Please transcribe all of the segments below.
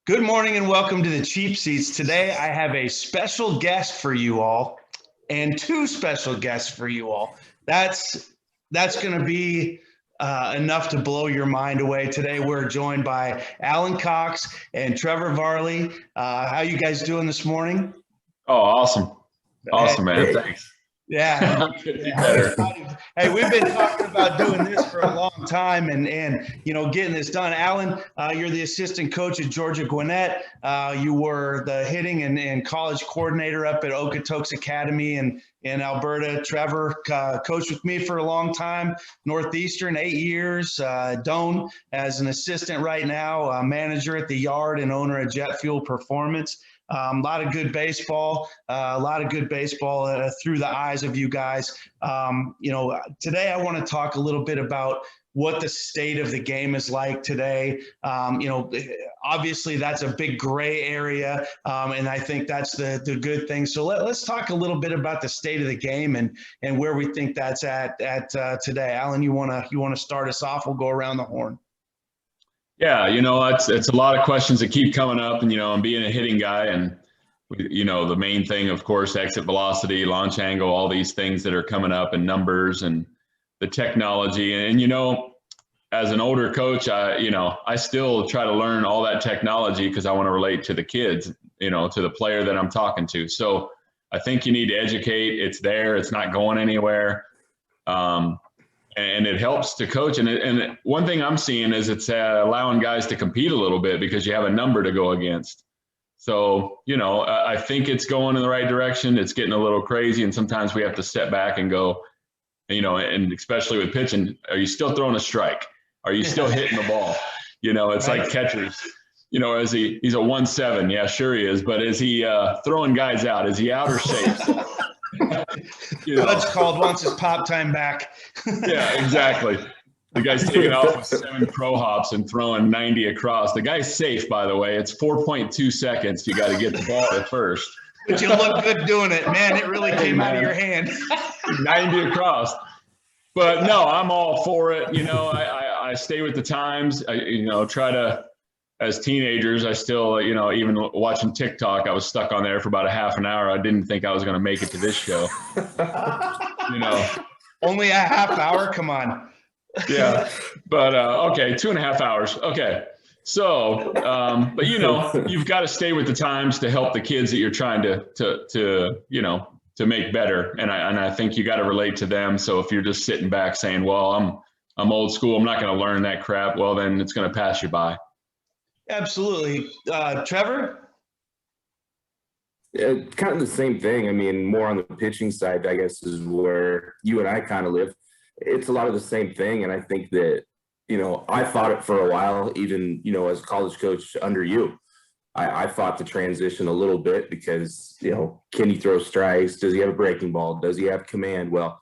Good morning and welcome to the Cheap Seats. Today I have a special guest for you all and two special guests for you all. That's going to be enough to blow your mind away. Today we're joined by Alan Cox and Trevor Varley. How you guys doing this morning? Oh, awesome. Awesome, man. Thanks. Yeah. Hey, we've been talking about doing this for a long time and getting this done. Alan, you're the assistant coach at Georgia Gwinnett. You were the hitting and college coordinator up at Okotoks Academy in Alberta. Trevor coached with me for a long time, Northeastern, 8 years. Doan as an assistant right now, manager at the Yard and owner of Jet Fuel Performance. A lot of good baseball, through the eyes of you guys. Today I want to talk a little bit about what the state of the game is like today. Obviously that's a big gray area, and I think that's the good thing. So let's talk a little bit about the state of the game and where we think that's at today. Alan, you want to start us off? We'll go around the horn. Yeah, it's a lot of questions that keep coming up, and I'm being a hitting guy, and the main thing, of course, exit velocity, launch angle, all these things that are coming up, and numbers and the technology. And as an older coach, I still try to learn all that technology because I want to relate to the kids, to the player that I'm talking to. So I think you need to educate. It's there. It's not going anywhere. And it helps to coach. And one thing I'm seeing is it's allowing guys to compete a little bit because you have a number to go against. So, I think it's going in the right direction. It's getting a little crazy. And sometimes we have to step back and go, and especially with pitching, are you still throwing a strike? Are you still hitting the ball? It's right. Like catchers, he's a 1-7. Yeah, sure he is. But is he throwing guys out? Is he out or safe? Judge called once his pop time back. Yeah, exactly. The guy's taking off with 7 crow hops and throwing 90 across. The guy's safe, by the way. It's 4.2 seconds. You got to get the ball at first. But you look good doing it, man. It really came out of your hand. 90 across. But no, I'm all for it. I stay with the times. I try to. As teenagers, I still, even watching TikTok, I was stuck on there for about a half an hour. I didn't think I was going to make it to this show. Only a half hour? Come on. Yeah. But, okay, 2.5 hours. Okay. So, but, you've got to stay with the times to help the kids that you're trying to make better. And I think you got to relate to them. So if you're just sitting back saying, well, I'm old school, I'm not going to learn that crap, well, then it's going to pass you by. Absolutely. Trevor? Yeah, kind of the same thing. I mean, more on the pitching side, I guess, is where you and I kind of live. It's a lot of the same thing. And I think that, I fought it for a while, even, as a college coach under you. I fought the transition a little bit because, can he throw strikes? Does he have a breaking ball? Does he have command? Well,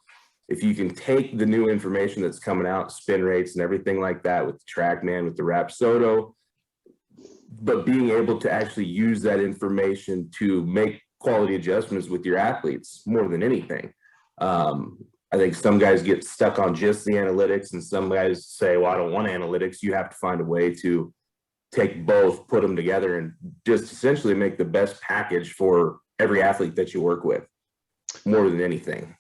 if you can take the new information that's coming out, spin rates and everything like that with the TrackMan, with the Rapsodo, but being able to actually use that information to make quality adjustments with your athletes more than anything. I think some guys get stuck on just the analytics, and some guys say, well, I don't want analytics. You have to find a way to take both, put them together, and just essentially make the best package for every athlete that you work with more than anything.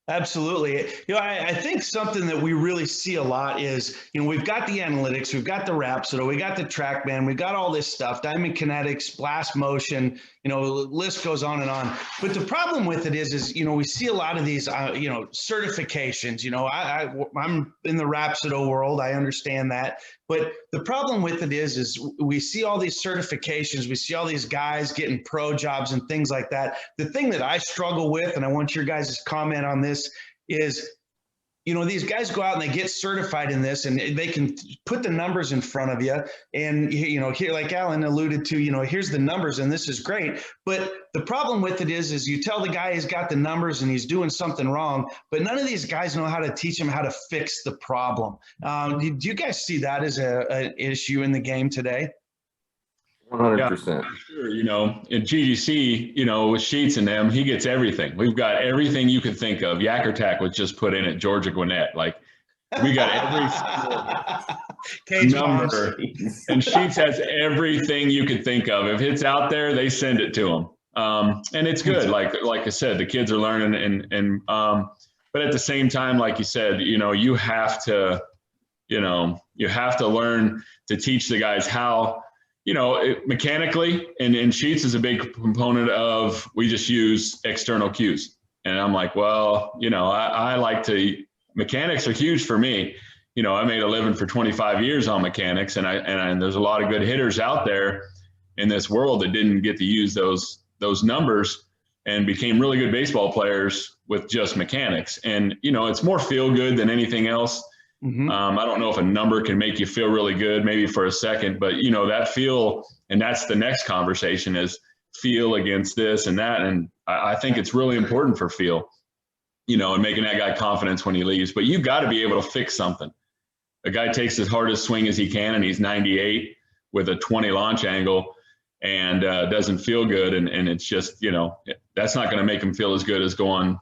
Absolutely. I think something that we really see a lot is, we've got the analytics, we've got the Rapsodo, we got the TrackMan, we got all this stuff, Diamond Kinetics, blast motion, the list goes on and on. But the problem with it is we see a lot of these, certifications. I'm in the Rapsodo world. I understand that. But the problem with it is we see all these certifications, we see all these guys getting pro jobs and things like that. The thing that I struggle with, and I want your guys' comment on this, is these guys go out and they get certified in this, and they can put the numbers in front of you. And, here, like Alan alluded to, here's the numbers and this is great. But the problem with it is you tell the guy he's got the numbers and he's doing something wrong, but none of these guys know how to teach him how to fix the problem. Do you guys see that as an issue in the game today? 100%. Yeah, sure. In GGC, with Sheets and them, he gets everything. We've got everything you could think of. Yak Attack was just put in at Georgia Gwinnett. Like, We got every Cage number, and Sheets has everything you could think of. If it's out there, they send it to them, and it's good. Like I said, the kids are learning, and but at the same time, like you said, you have to learn to teach the guys how, mechanically, and Sheets is a big component of, we just use external cues. And I'm like, well, I like to, mechanics are huge for me. I made a living for 25 years on mechanics, and there's a lot of good hitters out there in this world that didn't get to use those numbers and became really good baseball players with just mechanics. And, it's more feel good than anything else. Mm-hmm. I don't know if a number can make you feel really good, maybe for a second, but that feel, and that's the next conversation, is feel against this and that. And I think it's really important for feel, and making that guy confidence when he leaves. But you've got to be able to fix something. A guy takes his hardest swing as he can, and he's 98 with a 20 launch angle, and doesn't feel good. And it's just, that's not going to make him feel as good as going,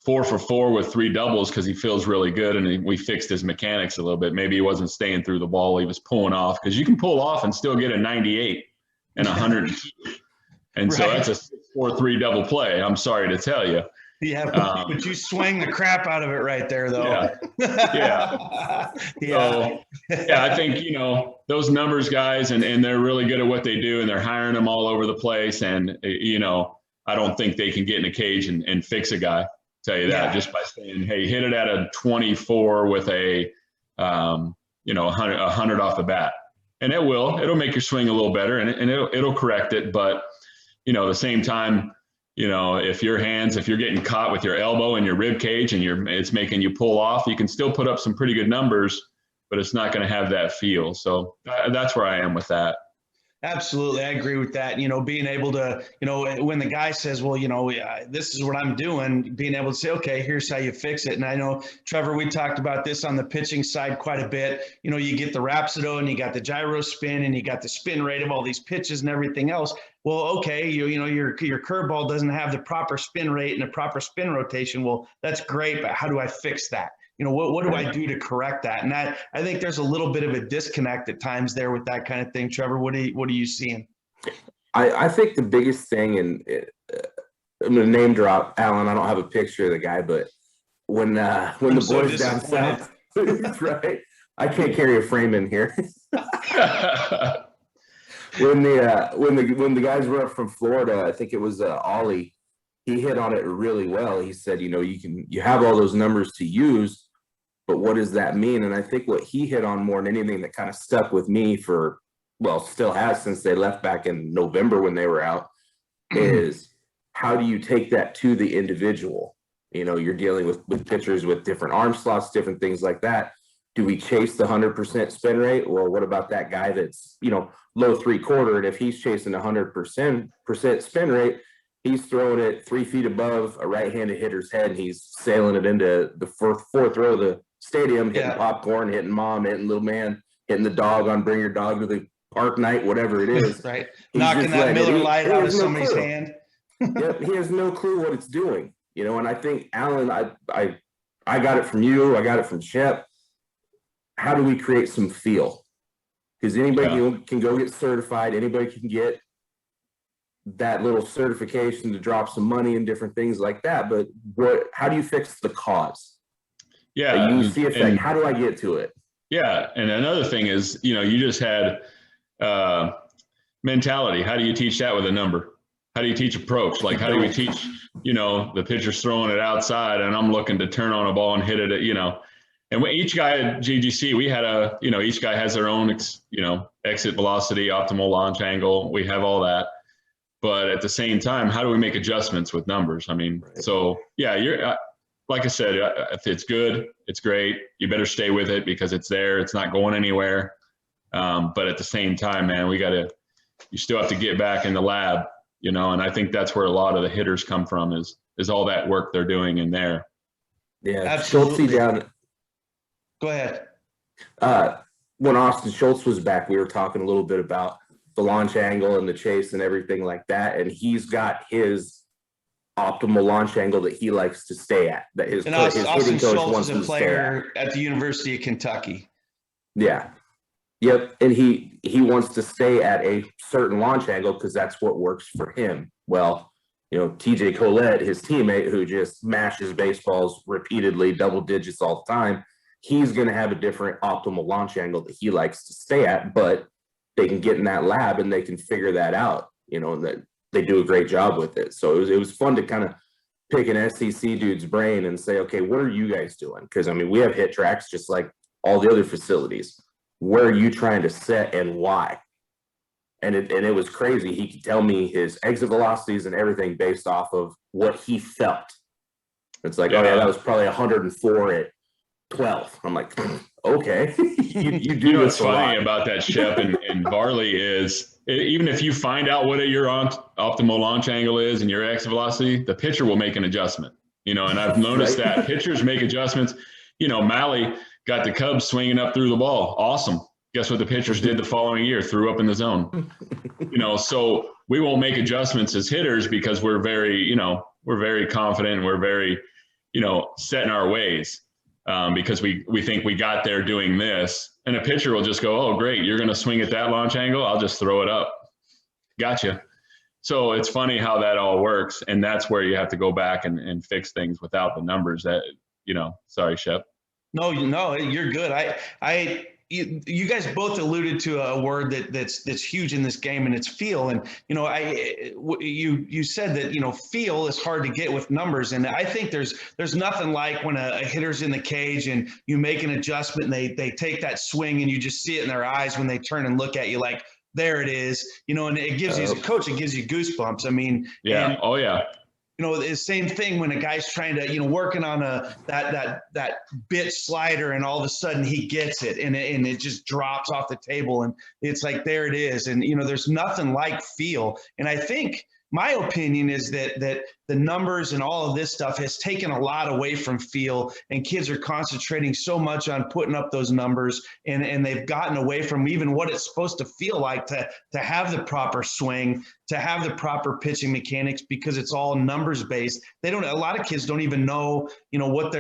4 for 4 with 3 doubles, because he feels really good. And we fixed his mechanics a little bit. Maybe he wasn't staying through the ball. He was pulling off, because you can pull off and still get a 98 and 102. And so that's a 6-4-3 double play. I'm sorry to tell you. Yeah, but you swing the crap out of it right there, though. Yeah. So, I think, those numbers guys, and they're really good at what they do, and they're hiring them all over the place. And, I don't think they can get in a cage and fix a guy. Tell you that just by saying, hey, hit it at a 24 with a 100 off the bat, and it'll make your swing a little better, and it'll correct it. But at the same time, if you're getting caught with your elbow in your rib cage and it's making you pull off, you can still put up some pretty good numbers, but it's not going to have that feel. So that's where I am with that. Absolutely. I agree with that. Being able to, when the guy says, well, this is what I'm doing, being able to say, okay, here's how you fix it. And I know, Trevor, we talked about this on the pitching side quite a bit. You get the Rhapsody, and you got the gyro spin, and you got the spin rate of all these pitches and everything else. Well, okay, your curveball doesn't have the proper spin rate and the proper spin rotation. Well, that's great, but how do I fix that? What do I do to correct that? And I think there's a little bit of a disconnect at times there with that kind of thing. Trevor, what are you seeing? I think the biggest thing, and I'm going to name drop Alan. I don't have a picture of the guy, but when the boys down south, right? I can't carry a frame in here. When the guys were up from Florida, I think it was Ollie. He hit on it really well. He said, you have all those numbers to use, but what does that mean? And I think what he hit on more than anything that kind of stuck with me still has since they left back in November when they were out, is how do you take that to the individual? You're dealing with pitchers with different arm slots, different things like that. Do we chase the 100% spin rate? Well, what about that guy that's, low 3/4? And if he's chasing 100% spin rate, he's throwing it 3 feet above a right-handed hitter's head, and he's sailing it into the fourth row of the stadium, hitting popcorn, hitting mom, hitting little man, hitting the dog on Bring Your Dog to the Park night, whatever it is. Right. Knocking that Miller Lite out of somebody's hand. Yep, he has no clue what it's doing. And I think, Alan, I got it from you. I got it from Shep. How do we create some feel? Because anybody can go get certified. Anybody can get that little certification to drop some money and different things like that. But how do you fix the cause? Yeah. You see effect. How do I get to it? Yeah. And another thing is, you just had mentality. How do you teach that with a number? How do you teach approach? Like, how do we teach, the pitcher's throwing it outside and I'm looking to turn on a ball and hit it at, and each guy at GGC, we had each guy has their own, exit velocity, optimal launch angle. We have all that. But at the same time, how do we make adjustments with numbers? I mean, so yeah, like I said, if it's good, it's great. You better stay with it because it's there. It's not going anywhere. But at the same time, man, you still have to get back in the lab, and I think that's where a lot of the hitters come from is all that work they're doing in there. Yeah, absolutely. Schultz Go ahead. When Austin Schultz was back, we were talking a little bit about the launch angle and the chase and everything like that. And he's got his optimal launch angle that he likes to stay at, that his Austin hitting coach Schultz wants is him a to stay at. player at the University of Kentucky. Yeah. Yep. And he wants to stay at a certain launch angle because that's what works for him. Well, TJ Colette, his teammate who just mashes baseballs repeatedly, double digits all the time, he's going to have a different optimal launch angle that he likes to stay at, but they can get in that lab and they can figure that out, and that they do a great job with it. So it was fun to kind of pick an SEC dude's brain and say, okay, what are you guys doing? Because, we have hit tracks just like all the other facilities. Where are you trying to set and why? And it was crazy. He could tell me his exit velocities and everything based off of what he felt. It's like, oh yeah, that was probably 104 at 12. I'm like, okay, you do. What's funny about that, Shep, and Varley is, even if you find out what your optimal launch angle is and your exit velocity, the pitcher will make an adjustment. And I've noticed that pitchers make adjustments. Malley got the Cubs swinging up through the ball. Awesome. Guess what the pitchers did the following year? Threw up in the zone. So we won't make adjustments as hitters because we're very confident and we're very, set in our ways because we think we got there doing this. And a pitcher will just go, oh, great, you're going to swing at that launch angle. I'll just throw it up. Gotcha. So it's funny how that all works. And that's where you have to go back and fix things without the numbers that, sorry, Shep. No, you're good. You guys both alluded to a word that's huge in this game, and it's feel. And you said that feel is hard to get with numbers, and I think there's nothing like when a hitter's in the cage and you make an adjustment and they take that swing and you just see it in their eyes when they turn and look at you like, there it is, and it gives you, as a coach, it gives you goosebumps. Yeah. Oh yeah. The same thing when a guy's trying to, working on that bit slider, and all of a sudden he gets it and it just drops off the table, and it's like, there it is. And, there's nothing like feel. And I think my opinion is that the numbers and all of this stuff has taken a lot away from feel, and kids are concentrating so much on putting up those numbers, and they've gotten away from even what it's supposed to feel like to have the proper swing, to have the proper pitching mechanics, because it's all numbers based. A lot of kids don't even know, what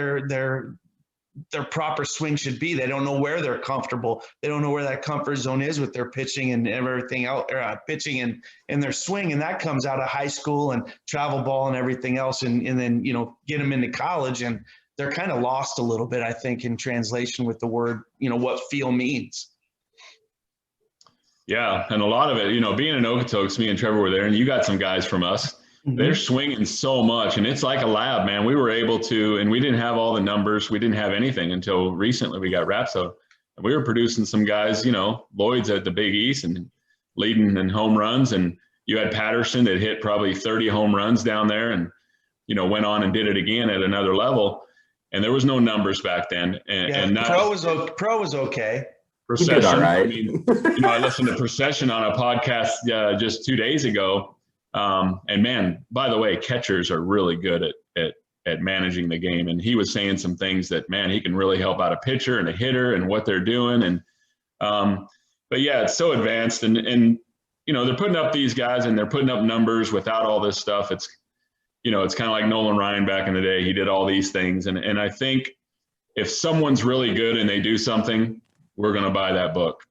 their proper swing should be. They don't know where they're comfortable. They don't know where that comfort zone is with their pitching and everything else, pitching and their swing. And that comes out of high school and travel ball and everything else. And then, get them into college, and they're kind of lost a little bit, I think, in translation with the word, what feel means. Yeah. And a lot of it, being in Okotoks, me and Trevor were there, and you got some guys from us. They're swinging so much, and it's like a lab, man. We were able to, and we didn't have all the numbers. We didn't have anything until recently. We got Rapso, and we were producing some guys, Lloyd's at the Big East and leading in home runs. And you had Patterson that hit probably 30 home runs down there, and, went on and did it again at another level. And there was no numbers back then. And now Pro was okay. Procession, all right. I listened to Procession on a podcast just 2 days ago. And man, by the way, catchers are really good at managing the game. And he was saying some things that, man, he can really help out a pitcher and a hitter and what they're doing. And, but yeah, it's so advanced, and they're putting up these guys and they're putting up numbers without all this stuff. It's, it's kind of like Nolan Ryan back in the day. He did all these things. And I think if someone's really good and they do something, we're going to buy that book.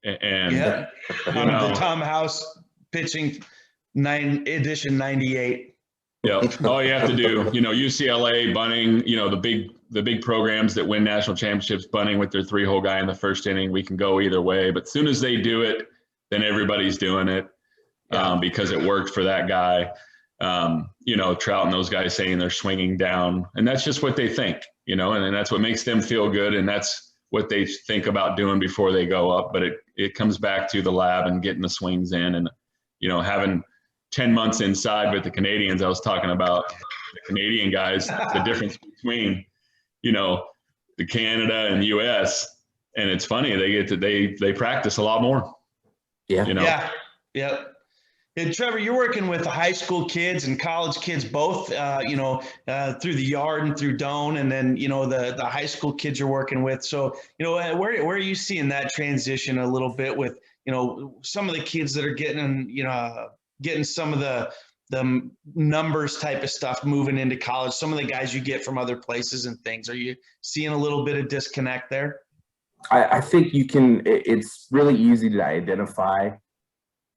And the Tom House pitching edition 98. Yeah. All you have to do, UCLA bunting, the big programs that win national championships bunting with their 3-hole guy in the first inning. We can go either way, but as soon as they do it, then everybody's doing it because it worked for that guy. Trout and those guys saying they're swinging down, and that's just what they think, and that's what makes them feel good, and that's what they think about doing before they go up. But it comes back to the lab and getting the swings in, and having 10 months inside with the Canadians. I was talking about the Canadian guys, the difference between, the Canada and the US. And it's funny, they practice a lot more. Yeah. Yeah. And Trevor, you're working with the high school kids and college kids, both, through the yard and through Doan, and then, the high school kids you're working with. So, where are you seeing that transition a little bit with, some of the kids that are getting some of the the numbers type of stuff moving into college, some of the guys you get from other places and things? Are you seeing a little bit of disconnect there? I think it's really easy to identify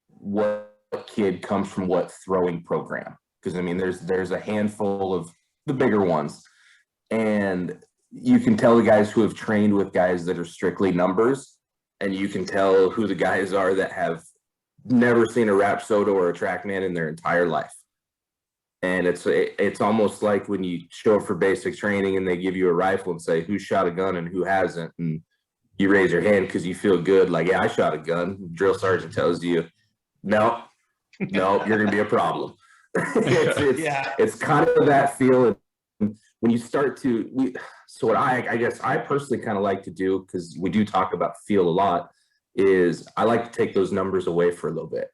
what kid comes from what throwing program. Because, I mean, there's a handful of the bigger ones. And you can tell the guys who have trained with guys that are strictly numbers, and you can tell who the guys are that have never seen a Rapsodo or a TrackMan in their entire life. And it's almost like when you show up for basic training and they give you a rifle and say, who shot a gun and who hasn't? And you raise your hand because you feel good, like, yeah, I shot a gun. Drill sergeant tells you, no, you're going to be a problem. It's kind of that feel. When you start to, so what I guess I personally kind of like to do, because we do talk about feel a lot, is I like to take those numbers away for a little bit.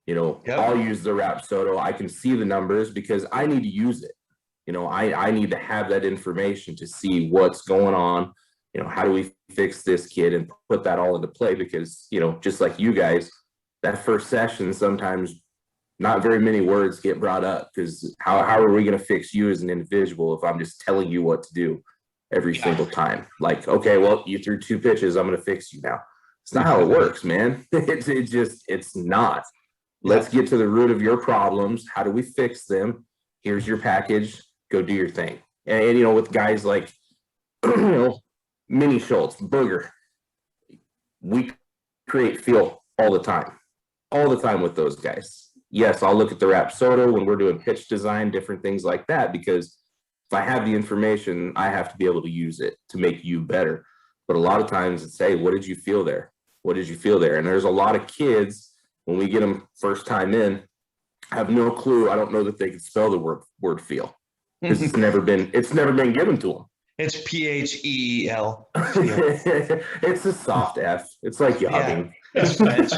You know, yep. I'll use the Rapsodo. I can see the numbers because I need to use it. You know, I need to have that information to see what's going on. You know, how do we fix this kid and put that all into play? Because, you know, just like you guys, that first session, sometimes not very many words get brought up, because how are we going to fix you as an individual if I'm just telling you what to do every single time? Like, okay, well, you threw 2 pitches, I'm going to fix you now. It's not how it works, man. It's not. Let's get to the root of your problems. How do we fix them? Here's your package. Go do your thing. And you know, with guys like, you know, Mini Schultz, Booger, we create feel all the time with those guys. Yes, I'll look at the Rapsodo when we're doing pitch design, different things like that, because if I have the information, I have to be able to use it to make you better. But a lot of times it's, hey, what did you feel there? What did you feel there? And there's a lot of kids, when we get them first time in, have no clue. I don't know that they can spell the word feel, because it's never been given to them. It's PHEEL. It's a soft F. It's like jogging. Yeah, it's French.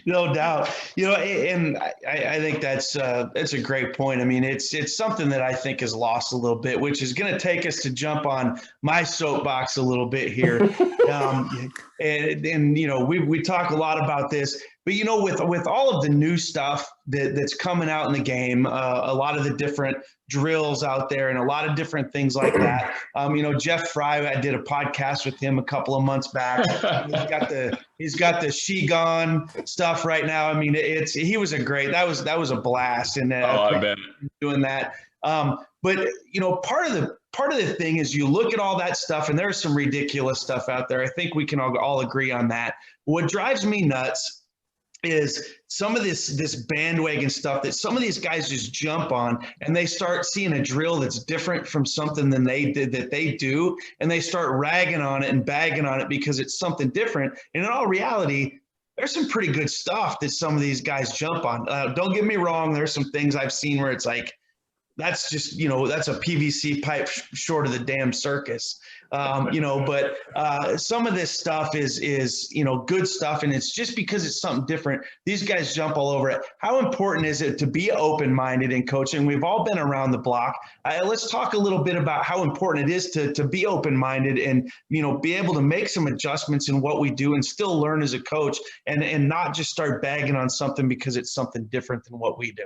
No doubt. You know, and I think that's a great point. I mean, it's something that I think is lost a little bit, which is going to take us to jump on my soapbox a little bit here. And you know, we talk a lot about this, but you know, with all of the new stuff that's coming out in the game, a lot of the different drills out there and a lot of different things like that. You know, Jeff Fry, I did a podcast with him a couple of months back. He's got the Shigon stuff right now. I mean, he was that was a blast. And I bet doing that. But you know, part of the thing is, you look at all that stuff, and there's some ridiculous stuff out there. I think we can all agree on that. What drives me nuts is some of this bandwagon stuff that some of these guys just jump on, and they start seeing a drill that's different from something than they do, and they start ragging on it and bagging on it because it's something different. And in all reality, there's some pretty good stuff that some of these guys jump on. Don't get me wrong. There's some things I've seen where it's like, that's just, you know, that's a PVC pipe short of the damn circus. You know, but some of this stuff is, you know, good stuff. And it's just because it's something different. These guys jump all over it. How important is it to be open-minded in coaching? We've all been around the block. Let's talk a little bit about how important it is to be open-minded and, you know, be able to make some adjustments in what we do and still learn as a coach, and not just start bagging on something because it's something different than what we do.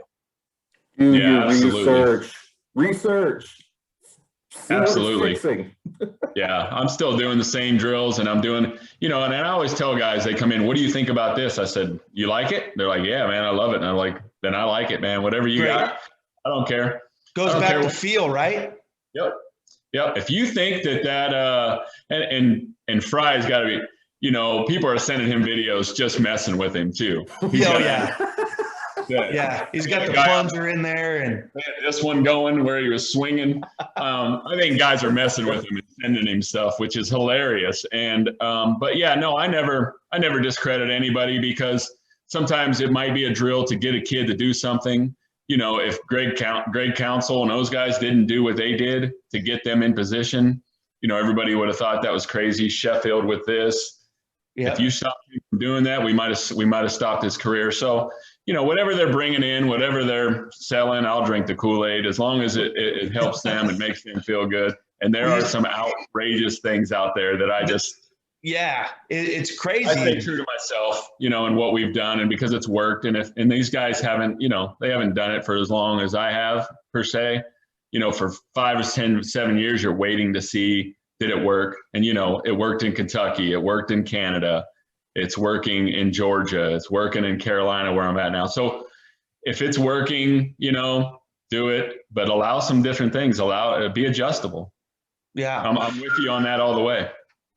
Do your research. Absolutely. Yeah, I'm still doing the same drills, and I'm doing, you know, and I always tell guys, they come in, what do you think about this? I said, you like it? They're like, yeah, man, I love it. And I'm like, then I like it, man. Whatever you got, I don't care. Goes back to feel, right? Yep. If you think that and Fry's got to be, you know, people are sending him videos just messing with him too. Yeah, he's got the plunger in there, and this one going where he was swinging. I think guys are messing with him and sending him stuff, which is hilarious. And but yeah, no, I never discredit anybody, because sometimes it might be a drill to get a kid to do something. You know, if Greg Council and those guys didn't do what they did to get them in position, you know, everybody would have thought that was crazy. Sheffield with this. Yep. If you stopped him from doing that, we might have stopped his career. So, you know, whatever they're bringing in, whatever they're selling, I'll drink the Kool-Aid as long as it helps them and makes them feel good. And there are some outrageous things out there that I just, Yeah, it's crazy. I stay true to myself, and what we've done, and because it's worked. And these guys haven't, they haven't done it for as long as I have per se. For 5 or 10, 7 years, you're waiting to see, did it work? And it worked in Kentucky, it worked in Canada, it's working in Georgia, it's working in Carolina where I'm at now. So if it's working, do it, but allow some different things. Be adjustable. Yeah, I'm with you on that all the way.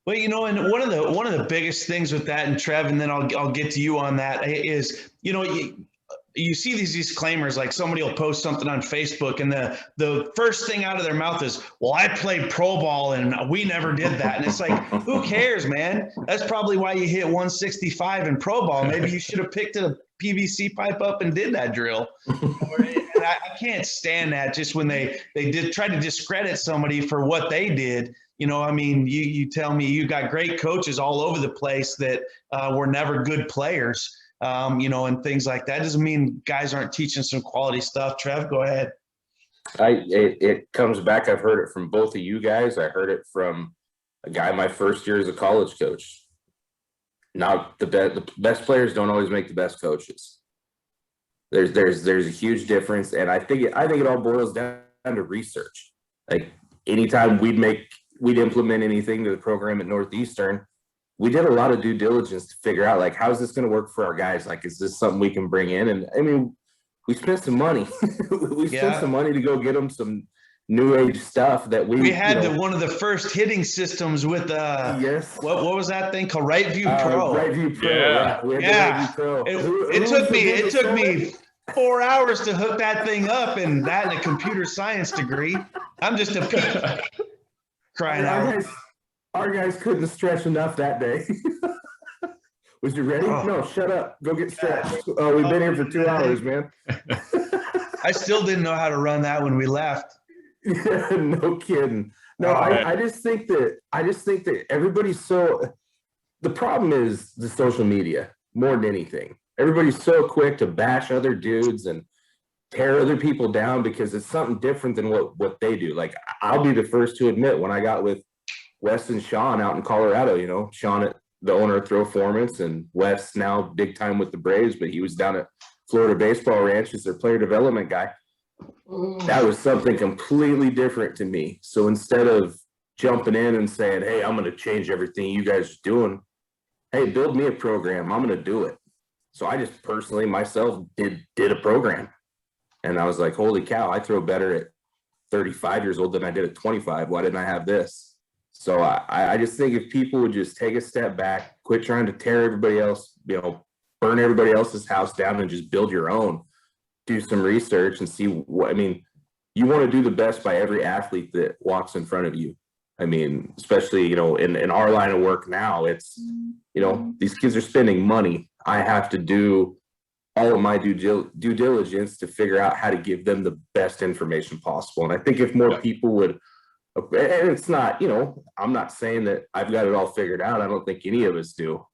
Well, and one of the biggest things with that, and Trev, and then I'll get to you on that, is you see these disclaimers, like somebody will post something on Facebook and the first thing out of their mouth is, well, I played pro ball and we never did that. And it's like, who cares, man? That's probably why you hit 165 in pro ball. Maybe you should have picked a PVC pipe up and did that drill. And I can't stand that, just when they did try to discredit somebody for what they did. You tell me you got great coaches all over the place that were never good players. And things like that. Doesn't mean guys aren't teaching some quality stuff. Trev, go ahead. It comes back. I've heard it from both of you guys. I heard it from a guy my first year as a college coach. Not the best players don't always make the best coaches. There's a huge difference, and I think it all boils down to research. Like anytime we'd implement anything to the program at Northeastern, we did a lot of due diligence to figure out, like, how is this going to work for our guys? Like, is this something we can bring in? And I mean, we spent some money. We spent some money to go get them some new age stuff that we had. One of the first hitting systems with yes. What was that thing called? Right View Pro. Right View Pro. Yeah. We had Right View Pro. It took me 4 hours to hook that thing up, and that and a computer science degree. I'm just a peak. Crying out. Our guys couldn't stretch enough that day. Was you ready? Oh. No, shut up. Go get stretched. Oh, we've been here for 2 hours, man. I still didn't know how to run that when we left. Yeah, no kidding. No, I just think that everybody's the problem is the social media more than anything. Everybody's so quick to bash other dudes and tear other people down because it's something different than what they do. Like, I'll be the first to admit, when I got with Wes and Sean out in Colorado, Sean, the owner of Throwformance, and Wes now big time with the Braves, but he was down at Florida Baseball Ranch as their player development guy. That was something completely different to me. So instead of jumping in and saying, hey, I'm going to change everything you guys are doing, hey, build me a program, I'm going to do it. So I just personally myself did a program. And I was like, holy cow, I throw better at 35 years old than I did at 25. Why didn't I have this? So I just think if people would just take a step back, quit trying to tear everybody else, burn everybody else's house down and just build your own, do some research and see what, you want to do the best by every athlete that walks in front of you. Especially, in our line of work now, it's, these kids are spending money. I have to do all of my due diligence to figure out how to give them the best information possible. And I think if more people would, and it's not, I'm not saying that I've got it all figured out. I don't think any of us do.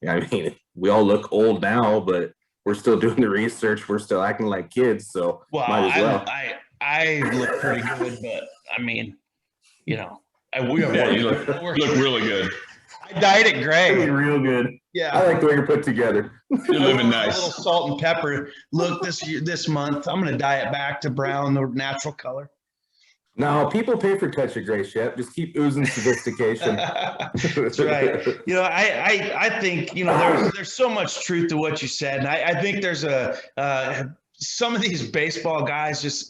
We all look old now, but we're still doing the research. We're still acting like kids. So might as well. I look pretty good, but you look really good. I dyed it gray. Real good. Yeah. I like the way you're put together. You're living nice. A little salt and pepper look this month. I'm going to dye it back to brown, the natural color. No, people pay for touch of gray, Shep. Just keep oozing sophistication. That's right. I think, there's so much truth to what you said. And I think there's some of these baseball guys,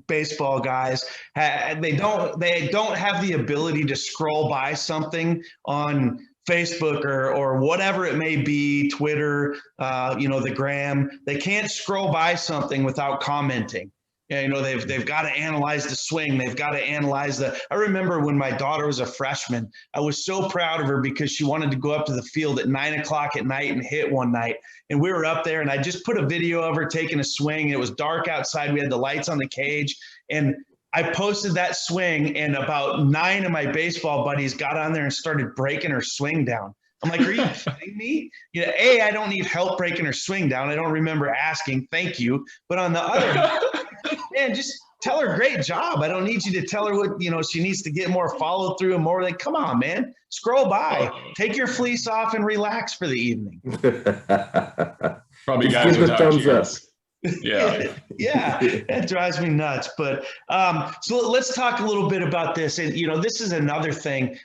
baseball guys, they don't have the ability to scroll by something on Facebook or whatever it may be, Twitter, the gram. They can't scroll by something without commenting. Yeah, they've got to analyze the swing. They've got to analyze I remember when my daughter was a freshman, I was so proud of her because she wanted to go up to the field at 9:00 at night and hit one night. And we were up there and I just put a video of her taking a swing. It was dark outside. We had the lights on the cage. And I posted that swing, and about 9 of my baseball buddies got on there and started breaking her swing down. I'm like, are you kidding me? You know, A, I don't need help breaking her swing down. I don't remember asking, thank you. But on the other hand, man, just tell her great job. I don't need you to tell her what, you know, she needs to get more follow through and more. Like, come on, man, scroll by, take your fleece off and relax for the evening. Probably guys without kids. Yeah. Yeah, that drives me nuts. But so let's talk a little bit about this. And, you know, this is another thing.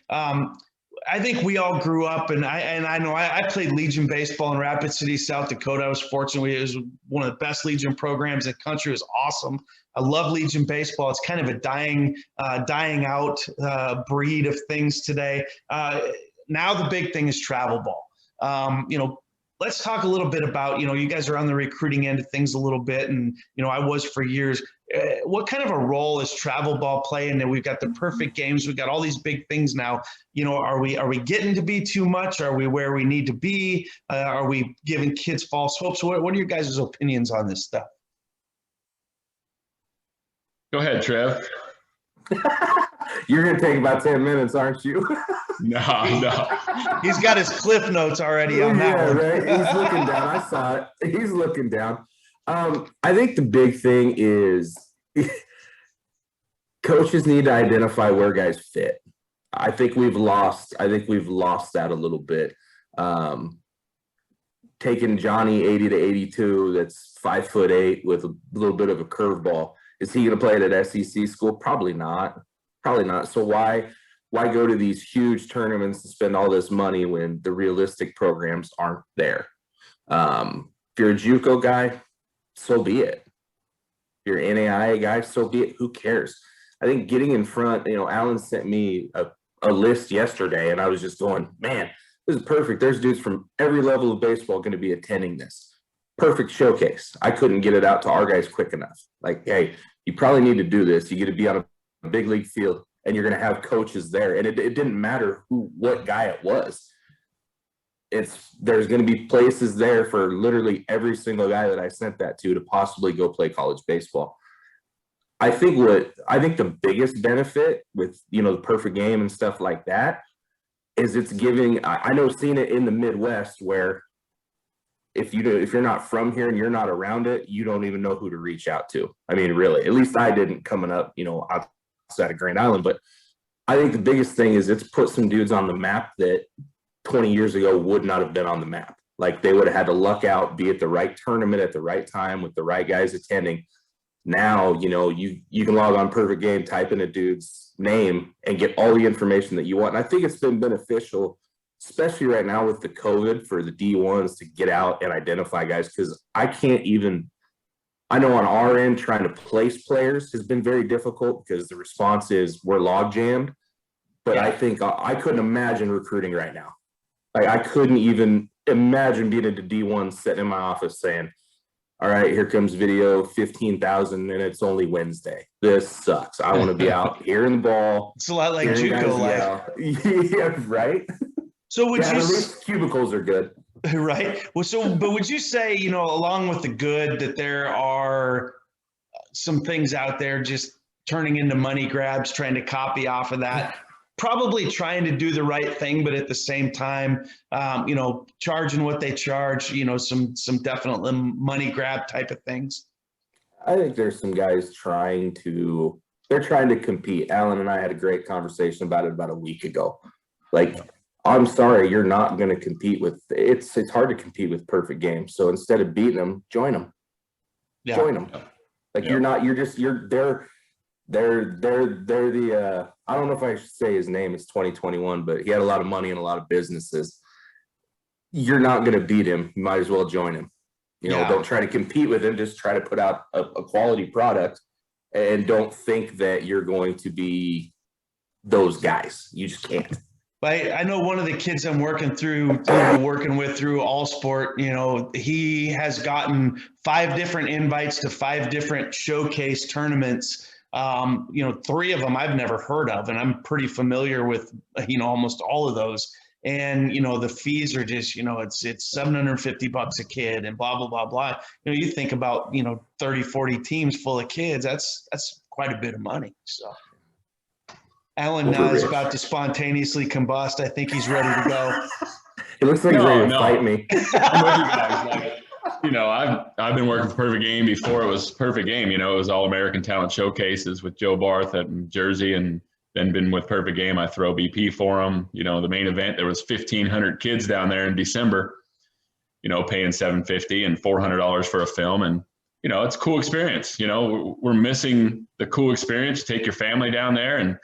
I think we all grew up, and I know I played Legion baseball in Rapid City, South Dakota. I was fortunate. It was one of the best Legion programs in the country. It was awesome. I love Legion baseball. It's kind of a dying out breed of things today. Now the big thing is travel ball. You know, let's talk a little bit about, you know, you guys are on the recruiting end of things a little bit, and, you know, I was for years. What kind of a role is travel ball playing? And we've got the perfect games. We've got all these big things now. You know, are we getting to be too much? Are we where we need to be? Are we giving kids false hopes? What are your guys' opinions on this stuff? Go ahead, Trev. You're going to take about 10 minutes, aren't you? No. He's got his cliff notes already on that one. Right? He's looking down. I saw it. He's looking down. I think the big thing is coaches need to identify where guys fit. I think we've lost that a little bit. Taking Johnny 80 to 82, that's 5'8" with a little bit of a curveball. Is he going to play at an SEC school? Probably not. So why go to these huge tournaments and spend all this money when the realistic programs aren't there? If you're a JUCO guy, so be it. If you're an NAIA guy, so be it. Who cares? I think getting in front, you know, Alan sent me a list yesterday, and I was just going, man, this is perfect. There's dudes from every level of baseball going to be attending this. Perfect showcase. I couldn't get it out to our guys quick enough. Like, hey, you probably need to do this. You get to be on a big league field, and you're going to have coaches there. And it didn't matter what guy it was. There's going to be places there for literally every single guy that I sent that to possibly go play college baseball. I think the biggest benefit with, you know, the perfect game and stuff like that is it's giving. I know seeing it in the Midwest where if you're not from here and you're not around it, you don't even know who to reach out to. I mean, really, at least I didn't coming up, you know, outside of Grand Island. But I think the biggest thing is it's put some dudes on the map that 20 years ago would not have been on the map. Like they would have had to luck out, be at the right tournament at the right time with the right guys attending. Now, you know, you can log on Perfect Game, type in a dude's name and get all the information that you want. And I think it's been beneficial, especially right now with the COVID, for the D1s to get out and identify guys. Because I know on our end, trying to place players has been very difficult because the response is we're log jammed. But yeah. I think I couldn't imagine recruiting right now. Like I couldn't even imagine being at the D1 sitting in my office saying, all right, here comes video 15,000 and it's only Wednesday. This sucks. I want to be out hearing the ball. It's a lot like JUCO life. Yeah, right. So would you? At least cubicles are good. Right. Well, but would you say, you know, along with the good, that there are some things out there just turning into money grabs, trying to copy off of that? Probably trying to do the right thing, but at the same time, you know, charging what they charge, you know, some definitely money grab type of things. I think there's some guys trying to compete. Alan and I had a great conversation about it about a week ago. Like, I'm sorry, you're not going to compete with, it's hard to compete with Perfect Game. So instead of beating them, join them. Yeah. Join them. Like they're the I don't know if I should say his name, it's 2021, but he had a lot of money and a lot of businesses. You're not going to beat him. You might as well join him. You know, Don't try to compete with him. Just try to put out a quality product, and don't think that you're going to be those guys. You just can't. I know one of the kids I'm working with through All Sport, you know, he has gotten 5 different invites to 5 different showcase tournaments. You know, 3 of them I've never heard of, and I'm pretty familiar with, you know, almost all of those. And, you know, the fees are just, you know, it's $750 a kid and blah, blah, blah, blah. You know, you think about, you know, 30, 40 teams full of kids, that's quite a bit of money. So Alan is about to spontaneously combust. I think he's ready to go. It looks like he's ready to fight me. I'm with you guys. Like, you know, I've been working for Perfect Game before it was Perfect Game. You know, it was All American Talent Showcases with Joe Barth at Jersey, and then been with Perfect Game. I throw BP for them. You know, the main event, there was 1,500 kids down there in December, you know, paying $750 and $400 for a film. And, you know, it's a cool experience. You know, we're missing the cool experience. Take your family down there and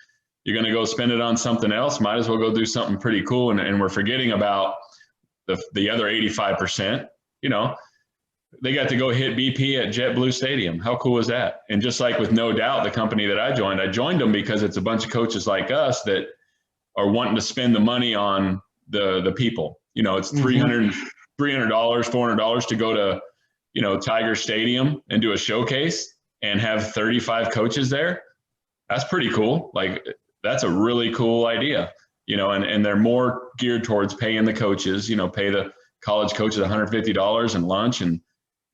you're going to go spend it on something else. Might as well go do something pretty cool. And we're forgetting about the other 85%. You know, they got to go hit BP at JetBlue Stadium. How cool is that? And just like with No Doubt, the company that I joined them because it's a bunch of coaches like us that are wanting to spend the money on the people. You know, it's $300, $400 to go to, you know, Tiger Stadium and do a showcase and have 35 coaches there. That's pretty cool. Like, that's a really cool idea, you know, and they're more geared towards paying the coaches, you know, pay the college coaches $150 and lunch and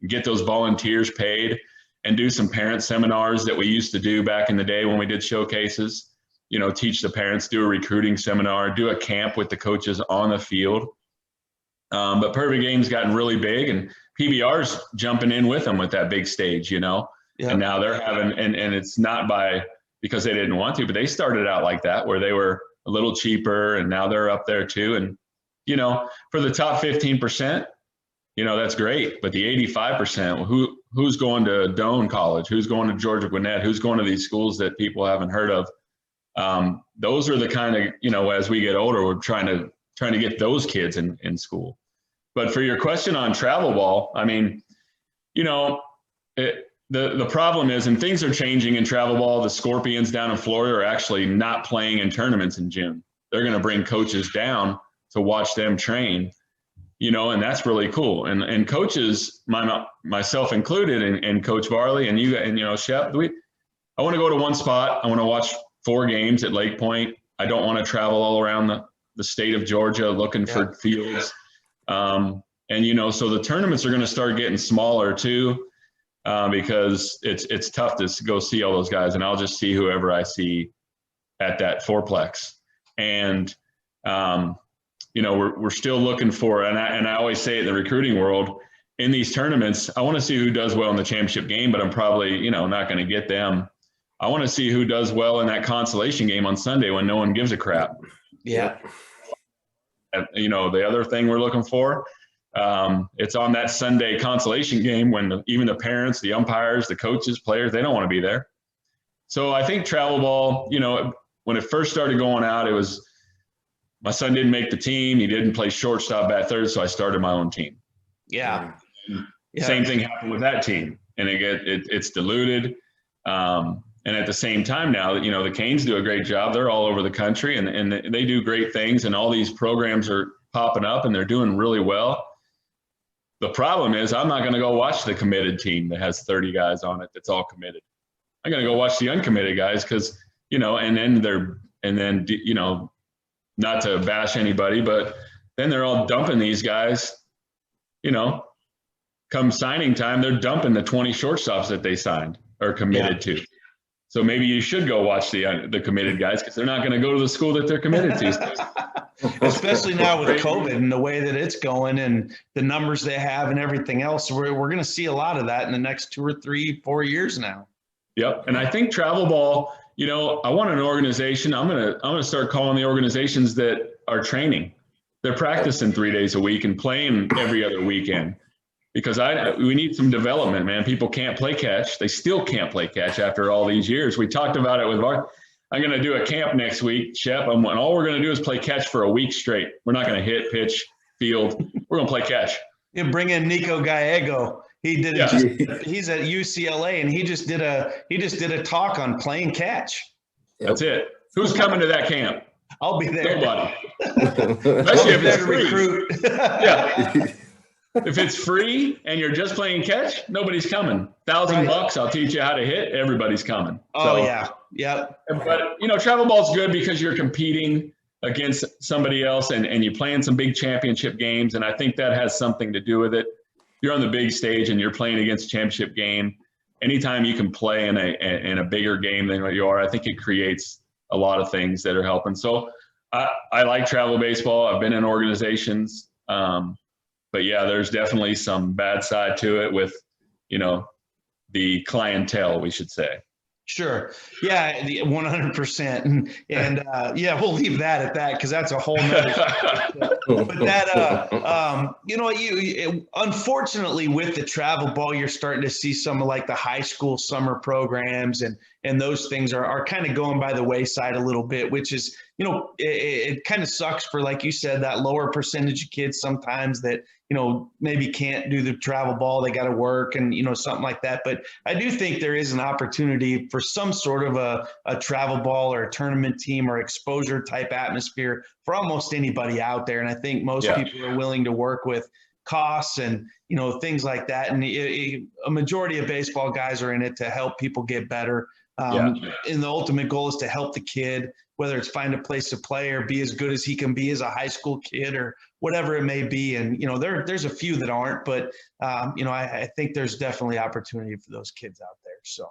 get those volunteers paid, and do some parent seminars that we used to do back in the day when we did showcases, you know, teach the parents, do a recruiting seminar, do a camp with the coaches on the field. But Perfect Game's gotten really big, and PBR's jumping in with them with that big stage, you know, and now they're having, and it's not because they didn't want to, but they started out like that, where they were a little cheaper, and now they're up there too. And, you know, for the top 15%, you know, that's great. But the 85%, who's going to Doane College? Who's going to Georgia Gwinnett? Who's going to these schools that people haven't heard of? Those are the kind of, you know, as we get older, we're trying to get those kids in school. But for your question on travel ball, I mean, you know, the problem is, and things are changing in travel ball. The Scorpions down in Florida are actually not playing in tournaments in June. They're going to bring coaches down to watch them train, you know, and that's really cool. And coaches, myself included, and Coach Varley and you know, Shep, I want to go to one spot. I want to watch 4 games at Lake Point. I don't want to travel all around the state of Georgia looking for fields. And, you know, so the tournaments are going to start getting smaller too, because it's tough to go see all those guys. And I'll just see whoever I see at that fourplex. And, you know, we're still looking for, and I always say it in the recruiting world, in these tournaments, I want to see who does well in the championship game, but I'm probably, you know, not going to get them. I want to see who does well in that consolation game on Sunday when no one gives a crap. Yeah. You know, the other thing we're looking for, it's on that Sunday consolation game when even the parents, the umpires, the coaches, players, they don't want to be there. So I think travel ball, you know, when it first started going out, it was, my son didn't make the team. He didn't play shortstop, bat third, so I started my own team. Yeah. Same thing happened with that team, and it's diluted. And at the same time now, you know, the Canes do a great job. They're all over the country, and they do great things, and all these programs are popping up, and they're doing really well. The problem is, I'm not going to go watch the committed team that has 30 guys on it that's all committed. I'm going to go watch the uncommitted guys because, you know, and then you know, not to bash anybody, but then they're all dumping these guys, you know, come signing time, they're dumping the 20 shortstops that they signed or committed to. So maybe you should go watch the committed guys, because they're not going to go to the school that they're committed to. Especially now with COVID and the way that it's going and the numbers they have and everything else. We're going to see a lot of that in the next 2 or 3, 4 years now. Yep. And I think travel ball, you know, I want an organization. I'm going to start calling the organizations that are training. They're practicing 3 days a week and playing every other weekend, because we need some development, man. People can't play catch. They still can't play catch after all these years. We talked about it with Varley. I'm going to do a camp next week, Shep, and all we're going to do is play catch for a week straight. We're not going to hit, pitch, field. We're going to play catch. You bring in Nico Gallego. He did it. He's at UCLA, and he just did a talk on playing catch. That's it. Who's coming to that camp? I'll be there. Nobody. Especially if it's free. Recruit. Yeah. If it's free and you're just playing catch, nobody's coming. $1,000, I'll teach you how to hit. Everybody's coming. Oh, yeah. Yep. But, you know, travel ball's good because you're competing against somebody else and you're playing some big championship games. And I think that has something to do with it. You're on the big stage and you're playing against a championship game. Anytime you can play in a bigger game than what you are, I think it creates a lot of things that are helping. So I like travel baseball. I've been in organizations. But yeah, there's definitely some bad side to it with, the clientele, we should say. Sure. Yeah, 100%. And yeah, we'll leave that at that because that's a whole nother. But that, unfortunately, with the travel ball, you're starting to see some of like the high school summer programs and those things are kind of going by the wayside a little bit, which is, it kind of sucks for, like you said, that lower percentage of kids sometimes that, maybe can't do the travel ball. They got to work and, something like that. But I do think there is an opportunity for some sort of a travel ball or a tournament team or exposure type atmosphere for almost anybody out there. And I think most people are willing to work with costs and, things like that. And a majority of baseball guys are in it to help people get better. And the ultimate goal is to help the kid, whether it's find a place to play or be as good as he can be as a high school kid or whatever it may be. And, there's a few that aren't, but, I think there's definitely opportunity for those kids out there. So.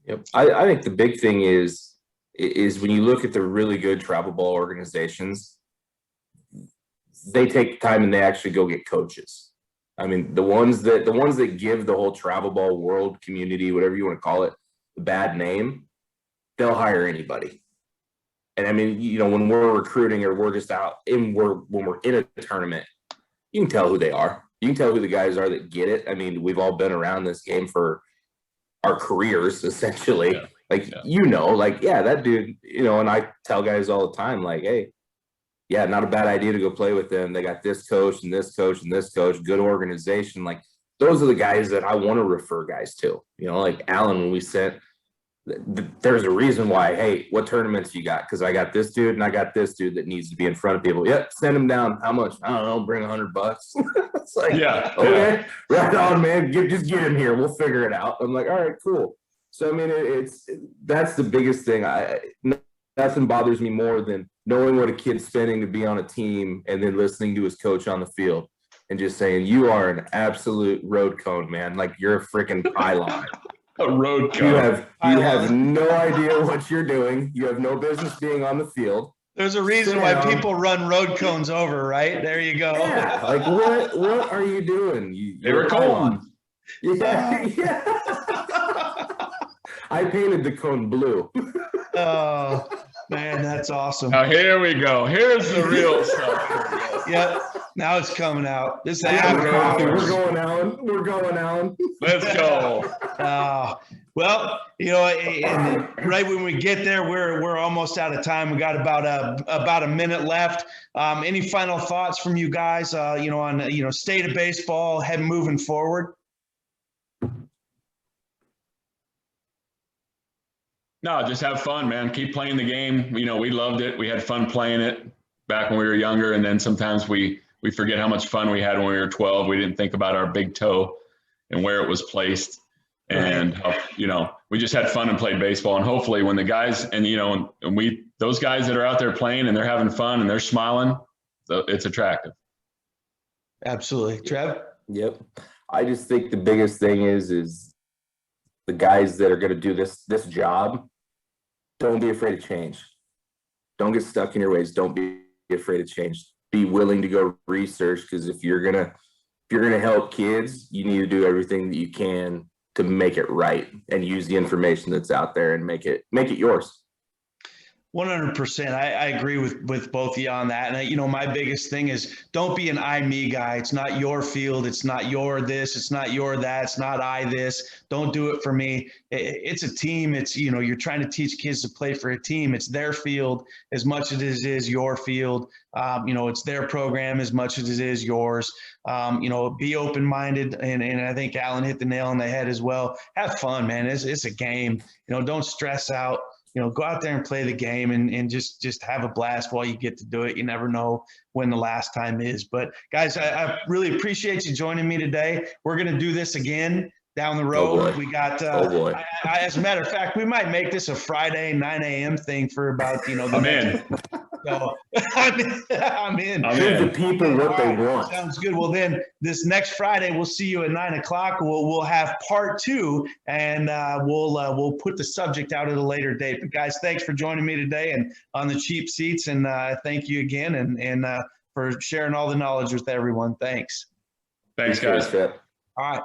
Yep. I think the big thing is when you look at the really good travel ball organizations, they take time and they actually go get coaches. I mean, the ones that give the whole travel ball world community, whatever you want to call it, the bad name, they'll hire anybody. And I mean, when we're recruiting or we're just out when we're in a tournament, you can tell who they are. You can tell who the guys are that get it. I mean, we've all been around this game for our careers, essentially. That dude, and I tell guys all the time, like, hey, yeah, not a bad idea to go play with them. They got this coach and this coach and this coach, good organization. Like, those are the guys that I want to refer guys to. Like Alan, when we sent, there's a reason why, hey, what tournaments you got? Because I got this dude and I got this dude that needs to be in front of people. Yep, send him down. How much? I don't know, bring $100. It's like, okay, right on, man. Just get him here. We'll figure it out. I'm like, all right, cool. So, I mean, that's the biggest thing. Nothing bothers me more than knowing what a kid's spending to be on a team and then listening to his coach on the field and just saying, you are an absolute road cone, man. Like, you're a freaking pylon. A road cone. You have no idea what you're doing. You have no business being on the field. There's a reason why people run road cones over, right? There you go. Yeah, like what are you doing? They were cones. Yeah. I painted the cone blue. Oh, man, that's awesome. Now here we go. Here's the real stuff. Yep. Now it's coming out. This is after hours. We're going out. Let's go. Well, and right when we get there, we're almost out of time. We got about a minute left. Any final thoughts from you guys? On state of baseball, moving forward. No, just have fun, man. Keep playing the game. We loved it. We had fun playing it back when we were younger, and then sometimes we forget how much fun we had when we were 12. We didn't think about our big toe and where it was placed. And, we just had fun and played baseball. And hopefully when the guys those guys that are out there playing and they're having fun and they're smiling, it's attractive. Absolutely. Trev? Yep. I just think the biggest thing is the guys that are going to do this job, don't be afraid to change. Don't get stuck in your ways. Don't be afraid to change. Be willing to go research, because if you're gonna help kids, you need to do everything that you can to make it right and use the information that's out there and make it yours. 100%. I agree with both of you on that. And, my biggest thing is don't be an I, me guy. It's not your field. It's not your this. It's not your that. It's not I this. Don't do it for me. It's a team. It's, you're trying to teach kids to play for a team. It's their field as much as it is your field. It's their program as much as it is yours. Be open-minded. And I think Alan hit the nail on the head as well. Have fun, man. It's a game. Don't stress out. Go out there and play the game and just have a blast while you get to do it. You never know when the last time is. But, guys, I really appreciate you joining me today. We're going to do this again down the road. We got as a matter of fact, we might make this a Friday 9 a.m. thing for about, I'm in. So I'm in. Give the people what they want. Sounds good. Well, then this next Friday, we'll see you at 9 o'clock. We'll have part 2, and we'll put the subject out at a later date. But guys, thanks for joining me today and on the cheap seats. And thank you again. And sharing all the knowledge with everyone. Thanks. Thanks, guys. Appreciate it. All right.